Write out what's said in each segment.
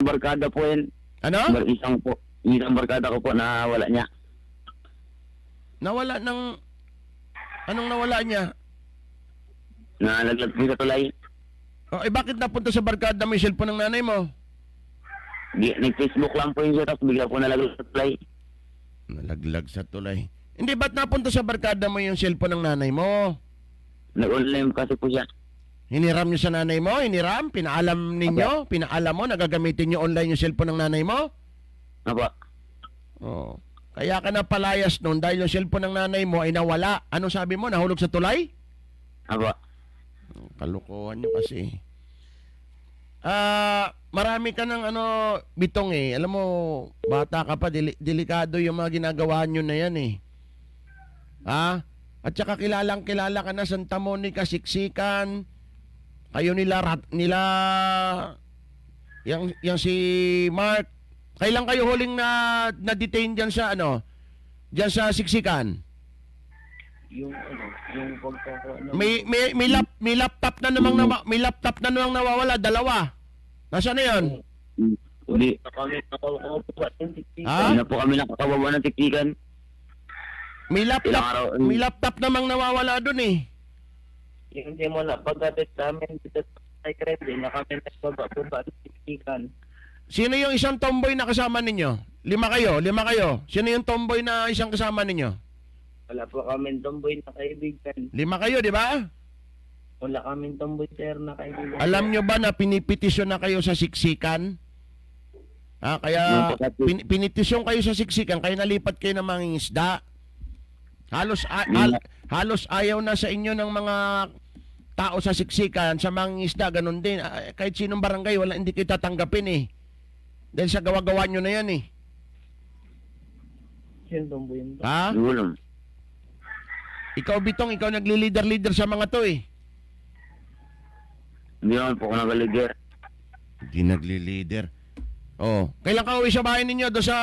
barkada po yan. Ano? Isang barkada ko po na wala niya. Nawala ng... Anong nawala niya? Nalaglag po sa tulay. Oh, bakit napunta sa barkada mo yung cellphone ng nanay mo? Nag-Facebook lang po yun siya, tapos bigla po nalaglag sa tulay. Nalaglag sa tulay. Hindi, ba't napunta sa barkada mo yung cellphone ng nanay mo? Nag-online kasi po siya. Hiniram niyo sa nanay mo? Hiniram? Pinaalam ninyo? Pinaalam mo? Nagagamitin niyo online yung cellphone ng nanay mo? Apa. Oh. Kaya ka na palayas noon dahil yung cellphone ng nanay mo ay nawala. Ano sabi mo? Nahulog sa tulay? Apa. Kalukuhan niyo kasi. Marami ka ng bitong eh. Alam mo, bata ka pa, delikado yung mga ginagawa niyo na yan eh. Ha? At saka kilala ka na, Santa Monica, Siksikan. Kayo nila yang si Mark. Kailan kayo huling na-detain diyan sa diyan sa Siksikan? Yung May laptop na namang nawawala, dalawa. Nasaan na 'yon? Hindi. Ha? Hindi na po kami nakakawawa ng tiktikan. May laptop namang nawawala doon eh. Yung simula pagdating sa amin dito sa crime, di na kami nagbaba-baba ng tiktikan. Sino yung isang tomboy na kasama ninyo? Lima kayo. Sino yung tomboy na isang kasama ninyo? Wala po kami tomboy na kaibigan. 5 kayo, di ba? Wala kami tomboy sir na kaibigan. Alam nyo ba na pinipetisyon na kayo sa Siksikan? Kaya pinitisyon kayo sa Siksikan, kaya nalipat kayo ng mangingisda. Halos ayaw na sa inyo ng mga tao sa Siksikan, sa mangingisda, ganun din. Kahit sinong barangay, hindi kayo tatanggapin eh. Dahil sa gawa-gawa nyo na yan eh. Sino tomboy yun? Ha? Ikaw, Bitong, ikaw nagli-leader sa mga to eh. Hindi naman po ako nag-leader. Hindi nagli-leader. Oh, kailan ka uwi sa bahay ninyo doon sa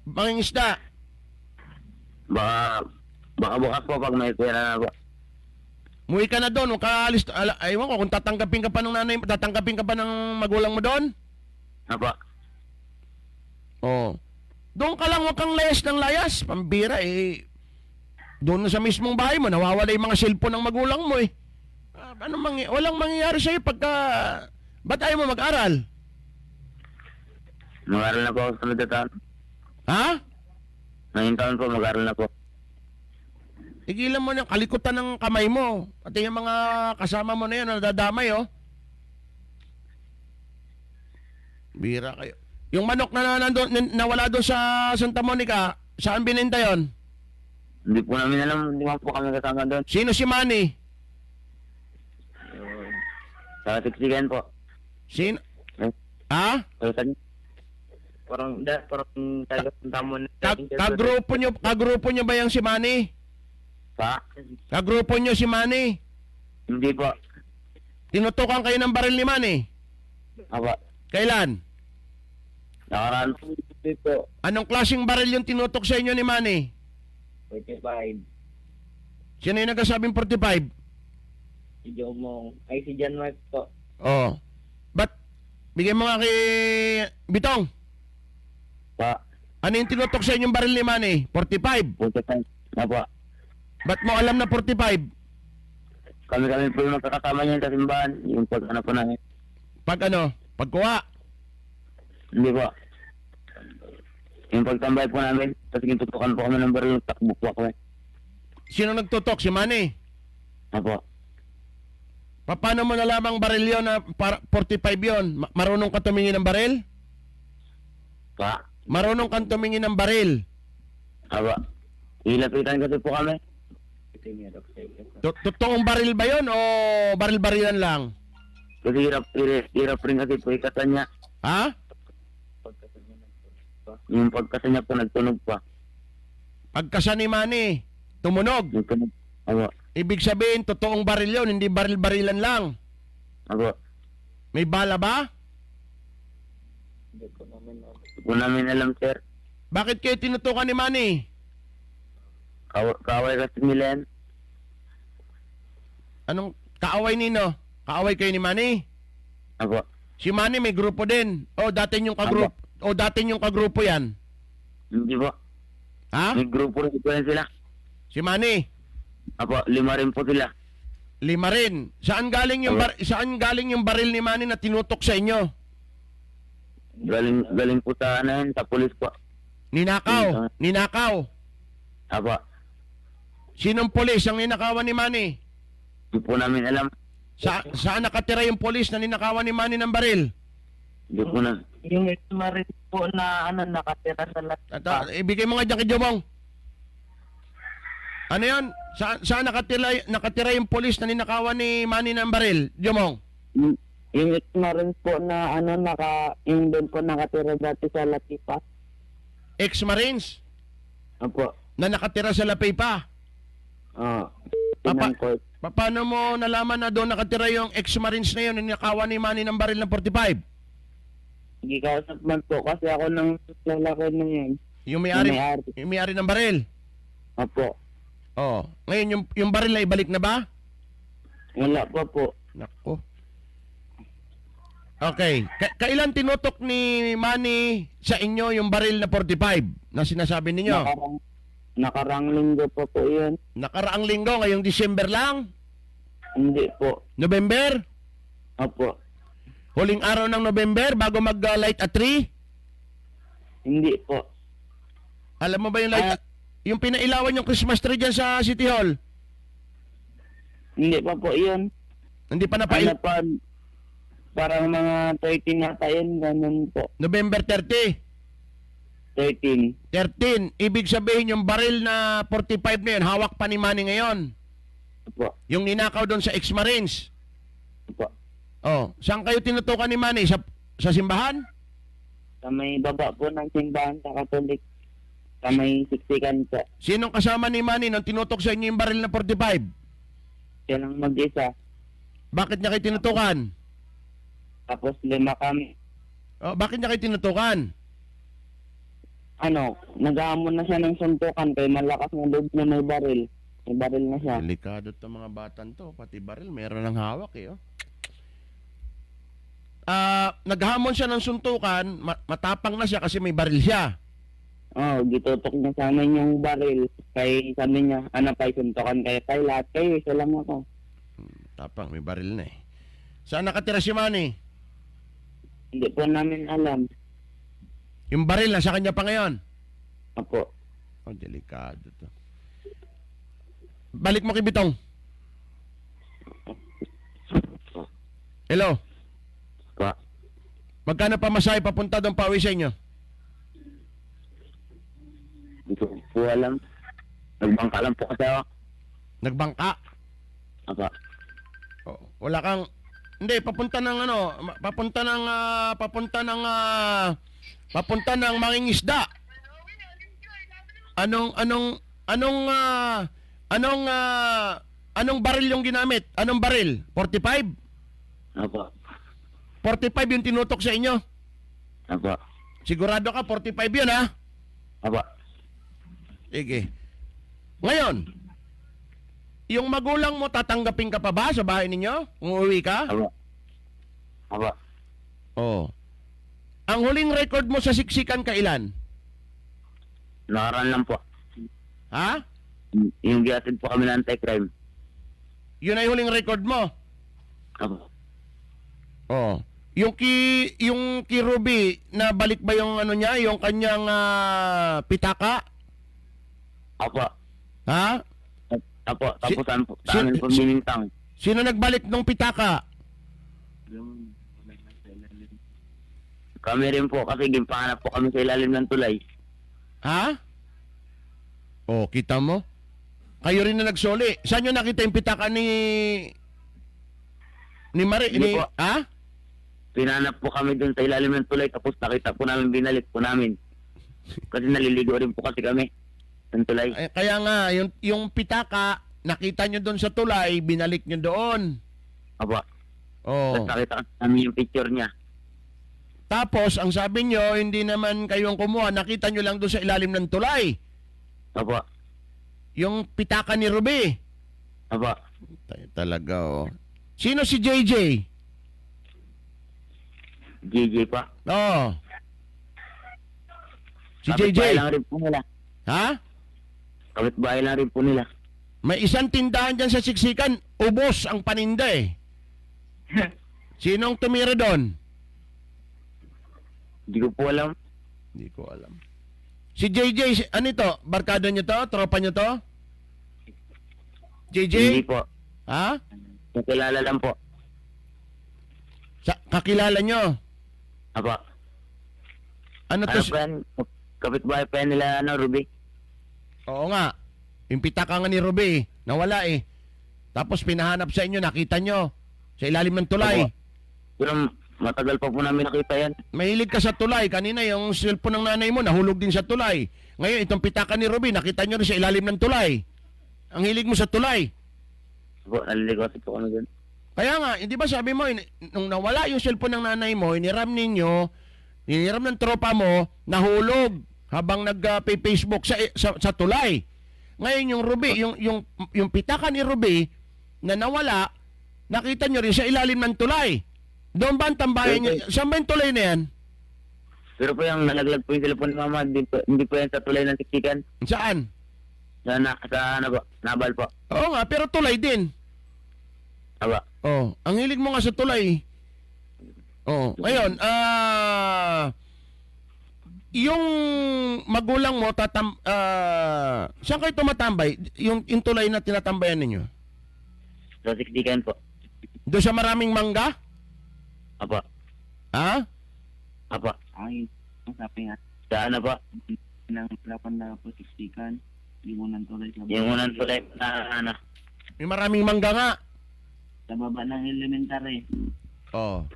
mangingisda? Baka bukas po pag may pera na po. Muwi ka na doon, huwag ka alis. Aywan ko, kung tatanggapin ka pa ng nanay, tatanggapin ka pa ng magulang mo doon? Apa. Oh. Doon ka lang, huwag kang layas ng layas. Pambira eh. Doon sa mismong bahay mo, nawawala yung mga cellphone ng magulang mo eh. Walang mangyayari sa'yo pagka... Ba't ayaw mo mag-aral? Mag-aral na po ako sa sunod na taon. Ha? Ngayong taon po, mag-aral na po. Tigilan mo na, kalikutan ng kamay mo. Pati yung mga kasama mo na yan, nadadamay oh. Bira kayo. Yung manok na nawala doon sa Santa Monica, saan bininta yon? Hindi po namin alam, hindi po kami kasama doon. Sino si Manny? Sa tiksikan po. Sino? Ha? Parang taga Santa Monica. Kagrupo nyo ba yung si Manny? Pa? Kagrupo nyo si Manny? Hindi po. Tinutukan kayo ng baril ni Manny? Apa. Kailan? Nakaraan po. Anong klaseng baril yung tinutok sa inyo ni Manny? 45. Sino yung nagkasabing 45? Si Jomong. Ay, si John Mark po. Oo. Ba't? Bigyan mo nga kay Bitong. Pa. Ano yung tinutok sa inyong baril ni Manny? 45? 45. Apa. Ba't mo alam na 45? Kami po yung nakakasama niya sa simbahan. Yung pag-ano po namin. Pagkuha? Hindi po. Yung pagtambay po namin. Tapos tutukan po kami ng baril. Takbo po ako eh. Sino nagtutok? Si Manny? Apo. Paano mo nalamang baril yun na 45 yun? Marunong ka tumingin ng baril? Pa. Marunong kang tumingin ng baril? Apo. Ilapitan kasi po kami. Totoong baril ba yun o baril-barilan lang? Kasi hirap rin kasi po ikatan niya. Ha? Yung pagkasa niya po nagtunog pa. Pagkasa ni Manny, tumunog. Nagtunog. Apo. Ibig sabihin, totoong baril yun, hindi baril-barilan lang. Apo. May bala ba? Hindi po namin alam, sir. Bakit kayo tinutukan ni Manny? Kaaway kasi nila yan. Anong kaaway nino? Kaaway kayo ni Manny? Apo. Si Manny may grupo din. O dati yung kagrupo. O dati yung kagrupo yan. Hindi po. Ha? May grupo rin po yan sila. Si Manny. Apo, 5 rin po sila. 5 rin. Saan galing yung saan galing yung baril ni Manny na tinutok sa inyo? Galing po sa ano yan, sa pulis po. Ninakaw. Ninakaw. Apo, Sinong polis ang ninakawan ni Manny? hindi po namin alam. Saan nakatira yung polis na ninakawan ni Manny ng baril? Hindi po na. Yung Exmarin po na nakatira sa lahat. Ibigay mo nga dyan kay Jomong. Ano yan? Saan nakatira yung polis na ninakawan ni Manny ng baril? Jomong. Yung Exmarin po na yung doon po nakatira dati sa Latipa. Ex-Marines Apo, na nakatira sa Lapay pa. Pinangkot. Paano mo nalaman na doon nakatira yung ex-Marines na yun na ninakawan ni Manny ng baril ng 45? Hindi kausap man po kasi ako ng lalaki na yan. Yung May-ari. may-ari ng baril. Opo. Oh, ngayon yung baril na ibalik na ba? Wala pa po. Nako. Okay. Kailan tinutok ni Manny sa inyo yung baril na 45 na sinasabi ninyo? Nakarang linggo pa po yun. Nakaraang linggo, ngayong December lang? Hindi po. November? Opo. Huling araw ng November bago mag-light at 3? Hindi po. Alam mo ba yung light yung pinailawan yung Christmas tree dyan sa City Hall? Hindi pa po yun. Hindi pa Ano pa, parang mga 13 nata yun. Ganun po. November 30? 13. 13. Ibig sabihin yung baril na 45 na yun, hawak pa ni Manny ngayon. Opo. Yung ninakaw doon sa ex-Marines. Opo. Oh, saan kayo tinutukan ni Manny? Sa simbahan? Sa may baba po ng simbahan sa Katolik. Sa may siksikan po. Sinong kasama ni Manny nung tinutok sa inyo yung baril na 45? Siya lang mag-isa. Bakit niya kayo tinutukan? Tapos 5 kami. Oh, bakit niya kayo tinutukan? Nag-aamon na siya ng suntukan kay malakas na loob na may baril. May baril na siya. Delikado to mga batan to. Pati baril, meron ng hawak eh. Oh. Naghamon siya ng suntukan, matapang na siya kasi may baril siya. Gitutok niya sa amin yung baril. Kay sabi niya, pa suntukan kayo kay lahat kayo. Isa lang ako. Tapang, may baril na eh. Saan nakatira si Manny? Hindi po namin alam. Yung baril na sa kanya pa ngayon? Opo. Oh, delikado to. Balik mo kay Bitong. Hello? Pa. Magkano pa masahe papunta doon pauwi sa inyo? Hindi ko po alam. Nagbangka lang po kasi ako. Nagbangka? Apa. Oh, wala kang... Hindi, papunta ng papunta ng mangingisda. Anong baril yung ginamit? Anong baril? 45? Apa. 45 yung tinutok sa inyo? Apa. Sigurado ka 45 yun ha? Apa. Sige. Ngayon, yung magulang mo tatanggapin ka pa ba sa bahay ninyo? Kung uuwi ka? Apa. Apa. Oo. Ang huling record mo sa siksikan kailan? Nakaraan lang po. Ha? Yung giatid po kami ng anti-crime. Yun ay huling record mo? Apa. Oo. Yung kay Ruby, nabalik ba yung ano niya, yung kanyang pitaka? Apa. Ha? Apo, tapusan po. si- Sa amin po binintang. Sino nagbalik ng pitaka? Kami rin po kasi gimpahanap po kami sa ilalim ng tulay. Ha? Oh, kita mo? Kayo rin na nagsoli. Saan nyo nakita yung pitaka ni Marie? Hindi po. Ha? Pinanap po kami dun sa ilalim ng tulay tapos nakita po namin, binalik po namin. Kasi naliligo rin po kasi kami ng tulay. Kaya nga, yung pitaka, nakita nyo doon sa tulay, binalik nyo doon. Apa. Oh. Tapos nakita namin yung picture niya. Tapos, ang sabi nyo, hindi naman kayong kumuha, nakita nyo lang doon sa ilalim ng tulay. Apa. Yung pitaka ni Ruby. Apa. Talaga, oh. Sino si JJ? JJ pa. Oo. Si Kapitbahay JJ. lang rin po nila. Ha? Kapitbahay lang rin po nila. May isang tindahan dyan sa Siksikan, ubos ang paninda eh. Sinong tumira doon? Hindi ko po alam. Hindi ko alam. Si JJ, ano ito? Barkada nyo to? Tropa nyo to? JJ? Hindi po. Ha? Nakilala lang po. Kakilala nyo? Apa. Ano Ano to? pa yan? Kapitbahay pa yan nila, Ruby. Oo nga. Yung pitaka nga ni Ruby, nawala eh. Tapos pinahanap sa inyo, nakita nyo. Sa ilalim ng tulay. Opo. Pero matagal pa po namin nakita yan. Mahilig ka sa tulay. Kanina yung cellphone ng nanay mo, nahulog din sa tulay. Ngayon, itong pitaka ni Ruby, nakita nyo rin sa ilalim ng tulay. Ang hilig mo sa tulay. Po, naliligot po kami dun. Kaya nga, hindi ba sabi mo, nung nawala yung cellphone ng nanay mo, iniram ng tropa mo, nahulog habang nag-Facebook sa tulay. Ngayon yung Ruby, yung pitaka ni Ruby na nawala, nakita nyo rin sa ilalim ng tulay. Doon ba ang tambayan nyo? Saan ba yung tulay na yan? Pero po yung nalaglag po yung cellphone ni Mama, hindi po yan sa tulay ng Siksikan. Saan? Sa ano po, Nabal po. Oo nga, pero tulay din. Aba. Oh, ang hilig mo nga sa tulay. Oh, ngayon, yung magulang mo saan kayo tumatambay? Yung tulay na tinatambayan ninyo? Sa Siksikan po. Doon sa maraming mangga? Apa. Ha? Apa. Ay, ang sabi nga, Sa ano po? ng lapan na po siksikan, yung unang tulay sa Yung unang tulay na ano. May maraming mangga nga. sa baba ng elementary. Oh.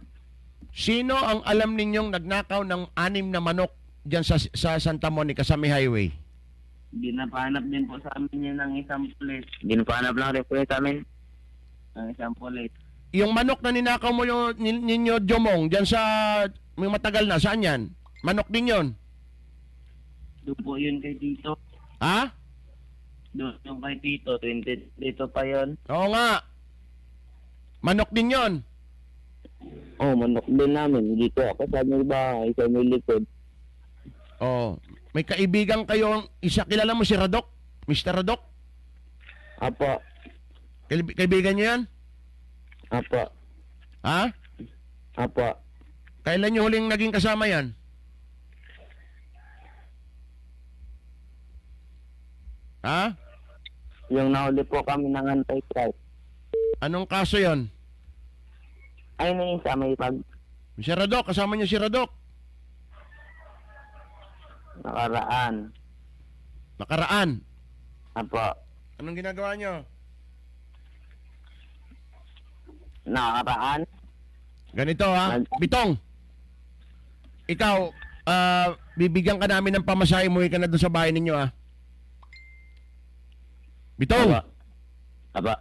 Sino ang alam ninyong nagnakaw ng 6 na manok diyan sa Santa Monica sa may highway? Binapahanap din po sa amin yun ng isang plate. Ginpahanap lang rin po yun sa amin. Ng isang plate. Yung manok na ninakaw mo yung ninyo Jomong diyan sa may matagal na, saan yan? Manok din yon. Doon po yun kay Tito. Ha? Doon yung kay Tito. 20 dito pa yun. Oo nga. Manok din yon. Oh, manok din namin. Dito ako sa may bahay, sa may likod. Oh. May kaibigan kayo, isa kilala mo si Radok? Mr. Radok? Apo. Kaibigan niyo yan? Apo. Ha? Apo. Kailan niyo huling naging kasama yan? Ha? Yung nahuli po kami ng anti-strike. Anong kaso yon? Ay, na yung sa may Si Radok, kasama niyo si Radok. nakaraan. Nakaraan. Apo. Anong ginagawa niyo? Nakaraan. Ganito ha. Bitong. Ikaw, bibigyan ka namin ng pamasahe, umuwi ka na doon sa bahay ninyo ha. Bitong. Aba. Aba.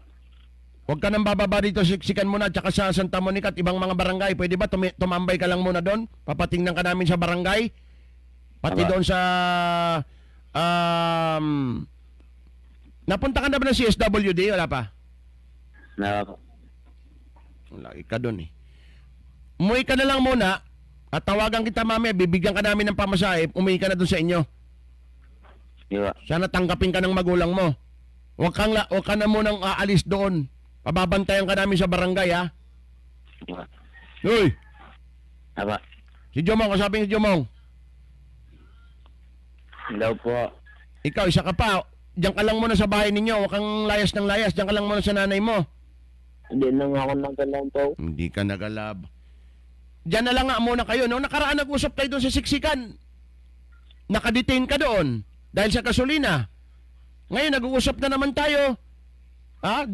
Huwag ka nang bababa dito, siksikan mo na, tsaka sa Santa Monica at ibang mga barangay. Pwede ba tumambay ka lang muna doon? Papatingnan ka namin sa barangay. Pati Aba. doon sa... napunta ka na ba ng CSWD? Wala pa? Lagi ka doon eh. Umuwi ka na lang muna at tawagan kita mamaya, bibigyan ka namin ng pamasahe, umuwi ka na doon sa inyo. Diba? Sana tanggapin ka ng magulang mo. Huwag ka na munang aalis doon. Pababantayan ka namin sa barangay, ha? Diba? Uy! Aba. Si Jomong, kasabing si Jomong. Hello po. Ikaw, isa ka pa. Diyan ka lang muna sa bahay ninyo. Huwag kang layas ng layas. Diyan ka lang muna sa nanay mo. Hindi na nga ako nagkalantaw. Hindi ka nagalab. Diyan na lang nga muna kayo. Noong nakaraan nag-usap kayo doon sa Siksikan, nakadetain ka doon dahil sa gasolina. Ngayon, nag-uusap na naman tayo. Ha?